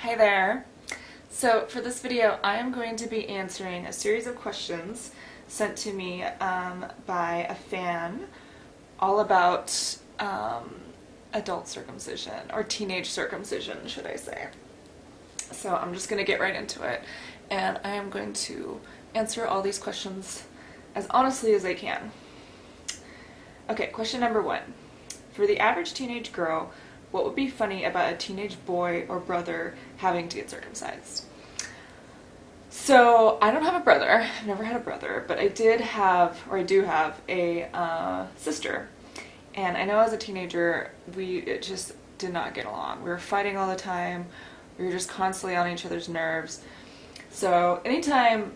Hi there. So for this video, I am going to be answering a series of questions sent to me by a fan all about adult circumcision, or teenage circumcision, should I say. So I'm just going to get right into it, and I am going to answer all these questions as honestly as I can. Okay, question number 1. For the average teenage girl, what would be funny about a teenage boy or brother having to get circumcised? So, I don't have a brother. I've never had a brother, but I do have a sister. And I know as a teenager, we just did not get along. We were fighting all the time. We were just constantly on each other's nerves. So, anytime,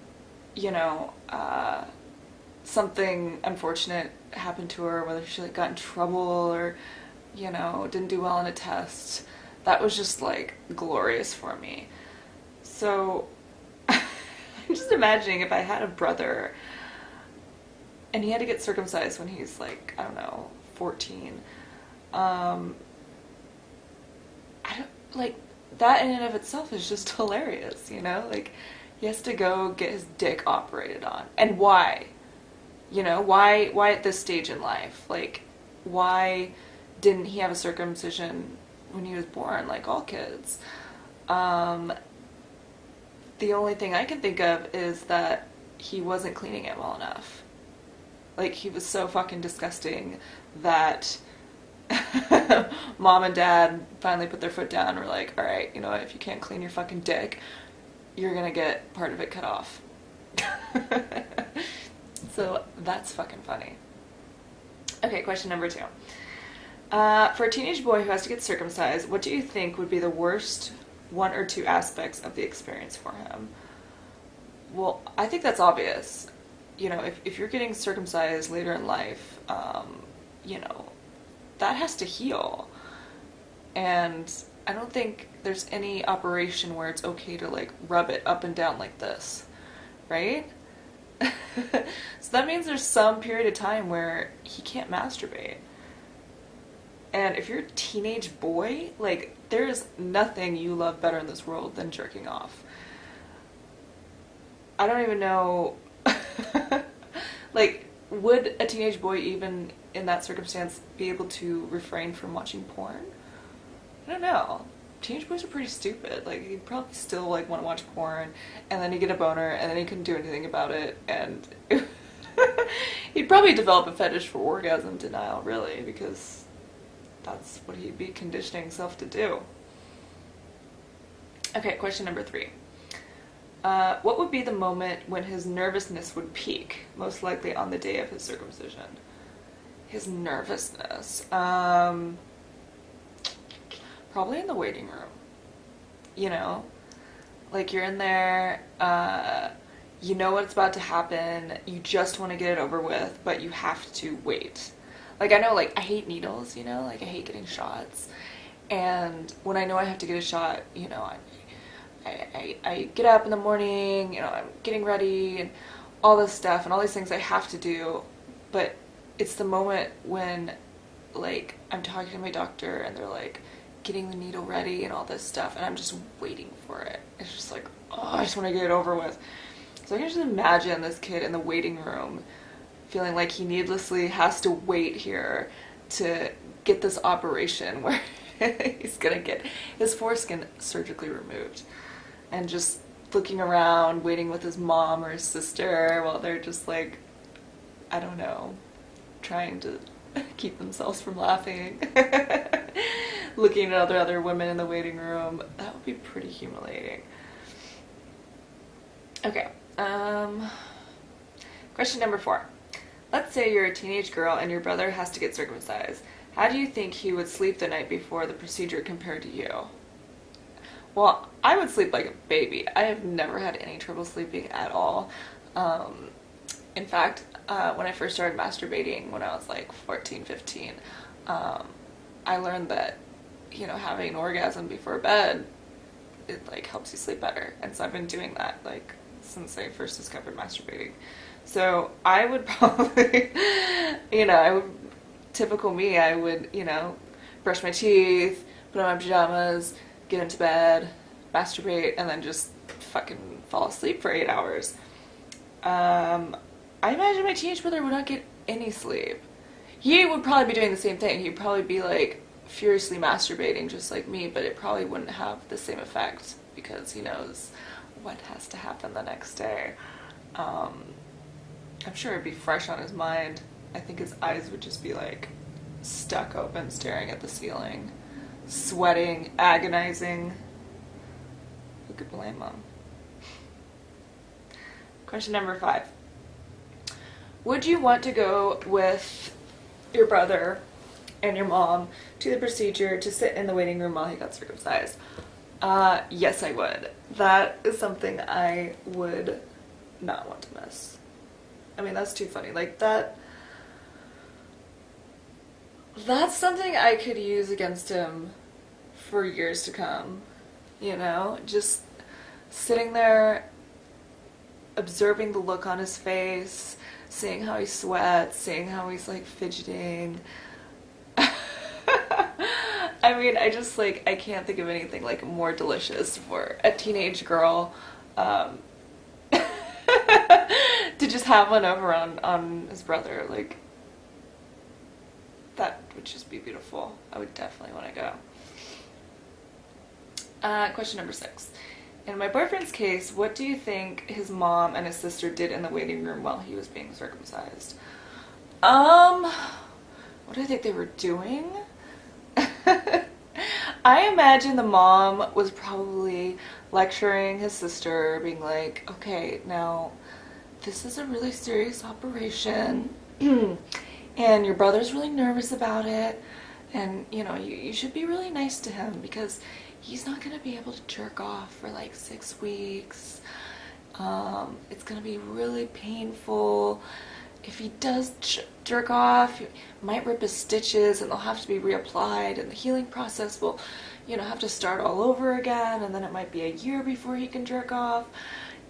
something unfortunate happened to her, whether she got in trouble or didn't do well on a test, that was just glorious for me. So I'm just imagining if I had a brother and he had to get circumcised when he's 14. I don't that in and of itself is just hilarious, he has to go get his dick operated on. And why? Why at this stage in life? Why didn't he have a circumcision when he was born like all kids? The only thing I can think of is that he wasn't cleaning it well enough. He was so fucking disgusting that mom and dad finally put their foot down and were like, alright, if you can't clean your fucking dick, you're gonna get part of it cut off. So that's fucking funny. Okay, question number 2. For a teenage boy who has to get circumcised, what do you think would be the worst 1 or 2 aspects of the experience for him? Well, I think that's obvious. If you're getting circumcised later in life, that has to heal. And I don't think there's any operation where it's okay to rub it up and down like this, right? So that means there's some period of time where he can't masturbate. And if you're a teenage boy, there is nothing you love better in this world than jerking off. I don't even know, would a teenage boy even in that circumstance be able to refrain from watching porn? I don't know. Teenage boys are pretty stupid. He'd probably still want to watch porn, and then he'd get a boner, and then he couldn't do anything about it, and he'd probably develop a fetish for orgasm denial, really, because that's what he'd be conditioning himself to do. Okay, question number 3. What would be the moment when his nervousness would peak, most likely on the day of his circumcision? His nervousness. Probably in the waiting room. You're in there, you know what's about to happen, you just want to get it over with, but you have to wait. I know, I hate needles, I hate getting shots. And when I know I have to get a shot, I get up in the morning, I'm getting ready and all this stuff and all these things I have to do. But it's the moment when, I'm talking to my doctor and they're getting the needle ready and all this stuff, and I'm just waiting for it. It's just I just want to get it over with. So I can just imagine this kid in the waiting room feeling like he needlessly has to wait here to get this operation where he's gonna get his foreskin surgically removed, and just looking around, waiting with his mom or his sister while they're just I don't know, trying to keep themselves from laughing. Looking at other women in the waiting room. That would be pretty humiliating. Okay, question number 4. Let's say you're a teenage girl and your brother has to get circumcised. How do you think he would sleep the night before the procedure compared to you? Well, I would sleep like a baby. I have never had any trouble sleeping at all. In fact, when I first started masturbating when I was 14, 15, I learned that, having an orgasm before bed, it helps you sleep better. And so I've been doing that since I first discovered masturbating. So I would probably, typical me, I would, brush my teeth, put on my pajamas, get into bed, masturbate and then just fucking fall asleep for 8 hours. I imagine my teenage brother would not get any sleep. He would probably be doing the same thing. He'd probably be like furiously masturbating just like me, but it probably wouldn't have the same effect because he knows what has to happen the next day. I'm sure it'd be fresh on his mind. I think his eyes would just be like stuck open, staring at the ceiling, sweating, agonizing. Who could blame him? Question number 5. Would you want to go with your brother and your mom to the procedure to sit in the waiting room while he got circumcised? Yes, I would. That is something I would not want to miss. I mean, that's too funny. Like, that's something I could use against him for years to come. You know? Just sitting there, observing the look on his face, seeing how he sweats, seeing how he's like fidgeting. I mean, I can't think of anything like more delicious for a teenage girl to just have one over on his brother. Like, that would just be beautiful. I would definitely want to go. Question number 6. In my boyfriend's case, what do you think his mom and his sister did in the waiting room while he was being circumcised? What do I think they were doing? I imagine the mom was probably lecturing his sister, being like, okay, now this is a really serious operation and your brother's really nervous about it, and you know, you should be really nice to him because he's not going to be able to jerk off for like 6 weeks. It's going to be really painful. If he does jerk off, he might rip his stitches and they'll have to be reapplied, and the healing process will, you know, have to start all over again, and then it might be a year before he can jerk off.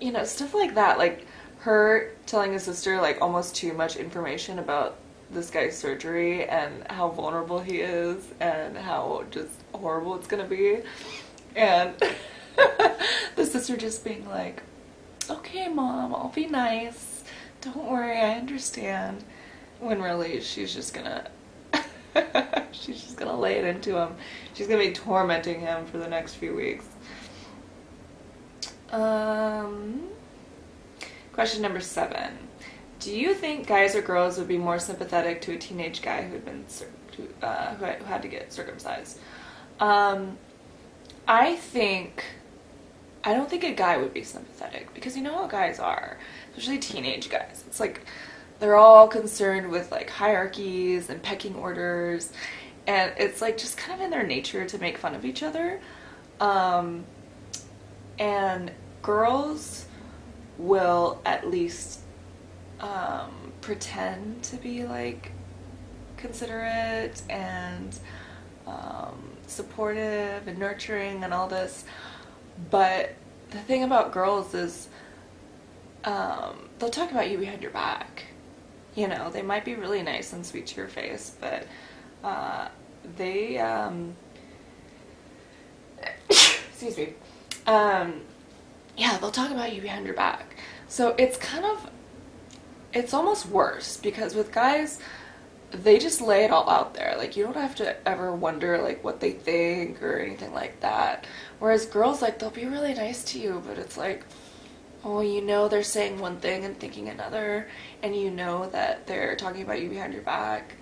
You know, stuff like that. Like her telling his sister like almost too much information about this guy's surgery and how vulnerable he is and how just horrible it's gonna be, and the sister just being like, okay mom, I'll be nice, don't worry, I understand, when really she's just gonna lay it into him. She's gonna be tormenting him for the next few weeks. Question number 7. Do you think guys or girls would be more sympathetic to a teenage guy who had to get circumcised? I don't think a guy would be sympathetic, because you know how guys are, especially teenage guys. It's like they're all concerned with like hierarchies and pecking orders, and it's like just kind of in their nature to make fun of each other. And girls will at least pretend to be like considerate and supportive and nurturing and all this, but the thing about girls is they'll talk about you behind your back. You know, they might be really nice and sweet to your face, but they excuse me, yeah, they'll talk about you behind your back. So it's almost worse, because with guys, they just lay it all out there. Like, you don't have to ever wonder like what they think or anything like that. Whereas girls, like, they'll be really nice to you, but it's like, oh, you know, they're saying one thing and thinking another, and you know that they're talking about you behind your back.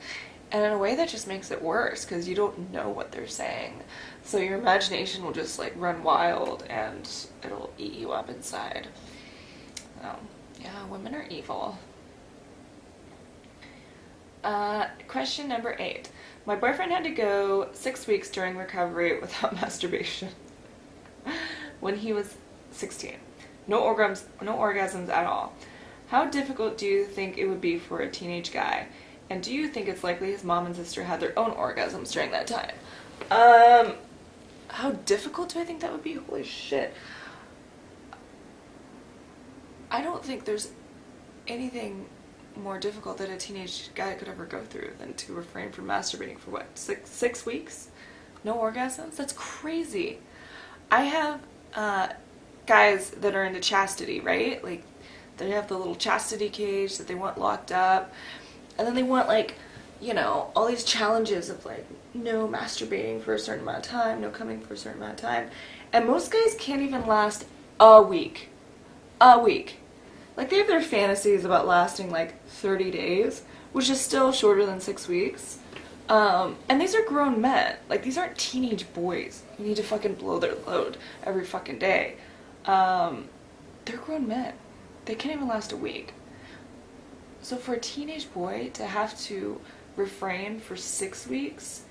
And in a way that just makes it worse, because you don't know what they're saying. So your imagination will just like run wild and it'll eat you up inside. So, yeah, women are evil. Question number 8. My boyfriend had to go 6 weeks during recovery without masturbation when he was 16. No orgasms at all. How difficult do you think it would be for a teenage guy? And do you think it's likely his mom and sister had their own orgasms during that time? How difficult do I think that would be? Holy shit. I don't think there's anything more difficult that a teenage guy could ever go through than to refrain from masturbating for what, six weeks? No orgasms? That's crazy. I have uh, guys that are into chastity, right? Like, they have the little chastity cage that they want locked up, and then they want, like, you know, all these challenges of, like, no masturbating for a certain amount of time, no coming for a certain amount of time, and most guys can't even last a week. A week. Like, they have their fantasies about lasting, like, 30 days, which is still shorter than 6 weeks. And these are grown men. Like, these aren't teenage boys who need to fucking blow their load every fucking day. They're grown men. They can't even last a week. So for a teenage boy to have to refrain for 6 weeks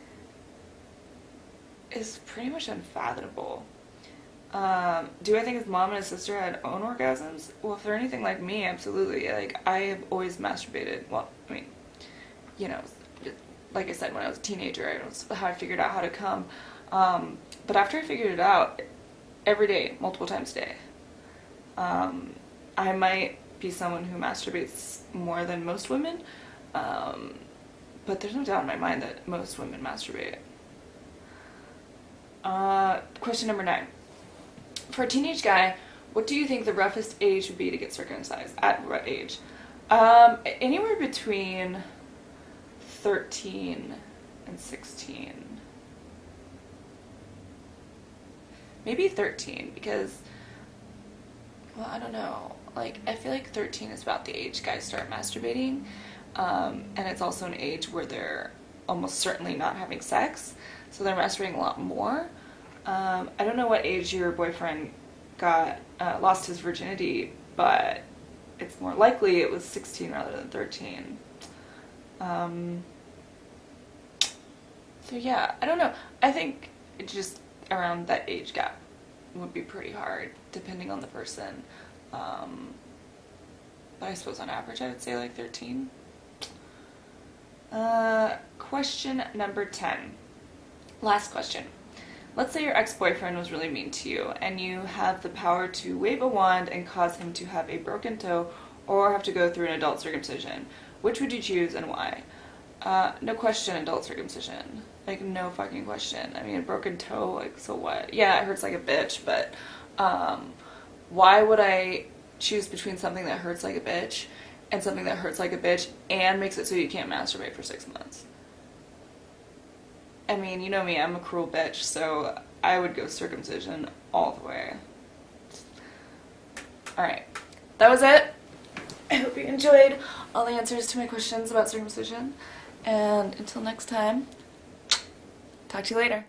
is pretty much unfathomable. Do I think his mom and his sister had own orgasms? Well, if they're anything like me, absolutely. Like, I have always masturbated. Well, I mean, you know, like I said, when I was a teenager, it was how I figured out how to come. But after I figured it out, every day, multiple times a day, I might be someone who masturbates more than most women, but there's no doubt in my mind that most women masturbate. Question number 9. For a teenage guy, what do you think the roughest age would be to get circumcised? At what age? Anywhere between 13 and 16. Maybe 13, because, well, I don't know. Like, I feel like 13 is about the age guys start masturbating, and it's also an age where they're almost certainly not having sex, so they're masturbating a lot more. I don't know what age your boyfriend lost his virginity, but it's more likely it was 16 rather than 13. So yeah, I don't know. I think it's just around that age gap would be pretty hard, depending on the person. But I suppose on average I would say like 13. Question number 10. Last question. Let's say your ex-boyfriend was really mean to you, and you have the power to wave a wand and cause him to have a broken toe or have to go through an adult circumcision. Which would you choose and why? No question, adult circumcision. Like, no fucking question. I mean, a broken toe, like, so what? Yeah, it hurts like a bitch, but why would I choose between something that hurts like a bitch and something that hurts like a bitch and makes it so you can't masturbate for 6 months? I mean, you know me, I'm a cruel bitch, so I would go circumcision all the way. Alright, that was it. I hope you enjoyed all the answers to my questions about circumcision. And until next time, talk to you later.